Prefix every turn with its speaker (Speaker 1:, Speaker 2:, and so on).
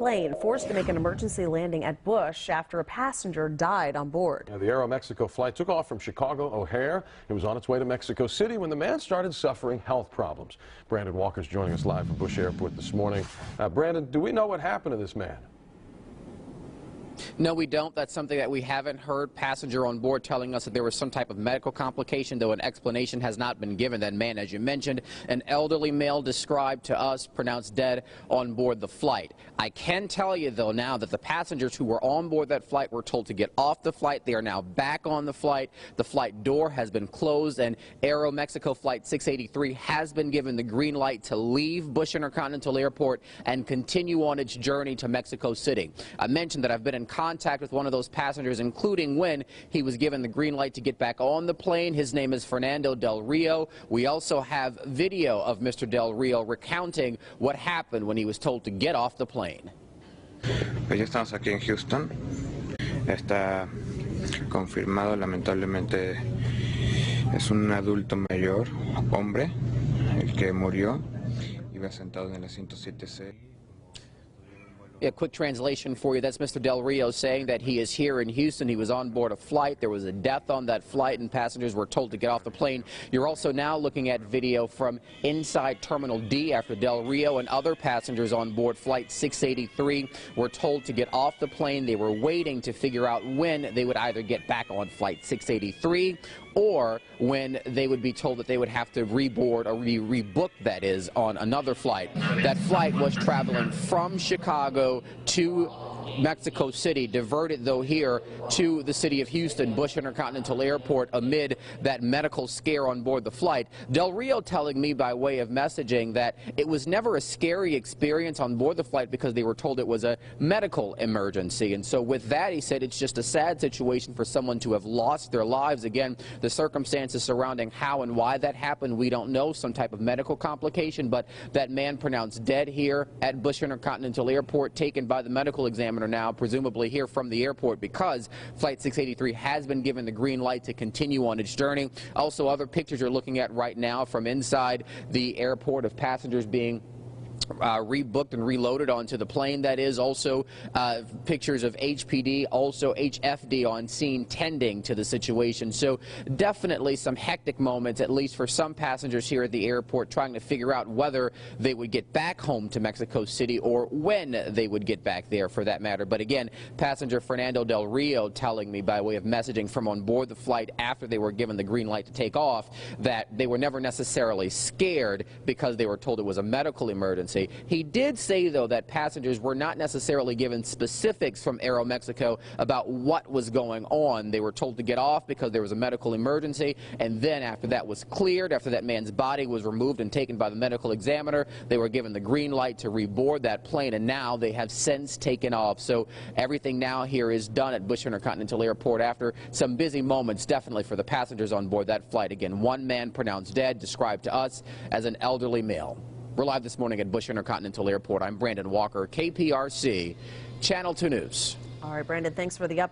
Speaker 1: plane forced to make an emergency landing at Bush after a passenger died on board.
Speaker 2: The Aeromexico flight took off from Chicago O'Hare. It was on its way to Mexico City when the man started suffering health problems. Brandon Walker's joining us live from Bush Airport this morning. Brandon, do we know what happened to this man?
Speaker 3: No, we don't. That's something that we haven't heard. Passenger on board telling us that there was some type of medical complication, though an explanation has not been given. That man, as you mentioned, an elderly male described to us, pronounced dead on board the flight. I can tell you, though, now that the passengers who were on board that flight were told to get off the flight. They are now back on the flight. The flight door has been closed, and Aeromexico Flight 683 has been given the green light to leave Bush Intercontinental Airport and continue on its journey to Mexico City. I mentioned that I've been in contact with one of those passengers, including when he was given the green light to get back on the plane. His name is Fernando Del Rio. We also have video of Mr. Del Rio recounting what happened when he was told to get off the plane.
Speaker 4: Pues ya estamos aquí en Houston. Está confirmado, lamentablemente es un adulto mayor, hombre, el que murió. Iba sentado en el asiento 7C.
Speaker 3: Yeah, quick translation for you. That's Mr. Del Rio saying that he is here in Houston. He was on board a flight. There was a death on that flight, and passengers were told to get off the plane. You're also now looking at video from inside Terminal D after Del Rio and other passengers on board Flight 683 were told to get off the plane. They were waiting to figure out when they would either get back on Flight 683 or when they would be told that they would have to reboard or rebook, that is, on another flight. That flight was traveling from Chicago to Mexico City, diverted though here to the city of Houston, Bush Intercontinental Airport, amid that medical scare on board the flight. Del Rio telling me by way of messaging that it was never a scary experience on board the flight because they were told it was a medical emergency. And so with that, he said it's just a sad situation for someone to have lost their lives. Again, the circumstances surrounding how and why that happened, we don't know, some type of medical complication, but that man pronounced dead here at Bush Intercontinental Airport, taken by the medical examiner now, presumably here from the airport, because Flight 683 has been given the green light to continue on its journey. Also, other pictures you're looking at right now from inside the airport of passengers being rebooked and reloaded onto the plane. That is also pictures of HPD, also HFD on scene tending to the situation. So definitely some hectic moments, at least for some passengers here at the airport, trying to figure out whether they would get back home to Mexico City or when they would get back there, for that matter. But again, passenger Fernando Del Rio telling me by way of messaging from on board the flight after they were given the green light to take off that they were never necessarily scared because they were told it was a medical emergency. He did say, though, that passengers were not necessarily given specifics from Aeromexico about what was going on. They were told to get off because there was a medical emergency, and then after that was cleared, after that man's body was removed and taken by the medical examiner, they were given the green light to reboard that plane, and now they have since taken off. So everything now here is done at Bush Intercontinental Airport after some busy moments, definitely for the passengers on board that flight. Again, one man pronounced dead, described to us as an elderly male. We're live this morning at Bush Intercontinental Airport. I'm Brandon Walker, KPRC, Channel 2 News.
Speaker 1: All right, Brandon, thanks for the update.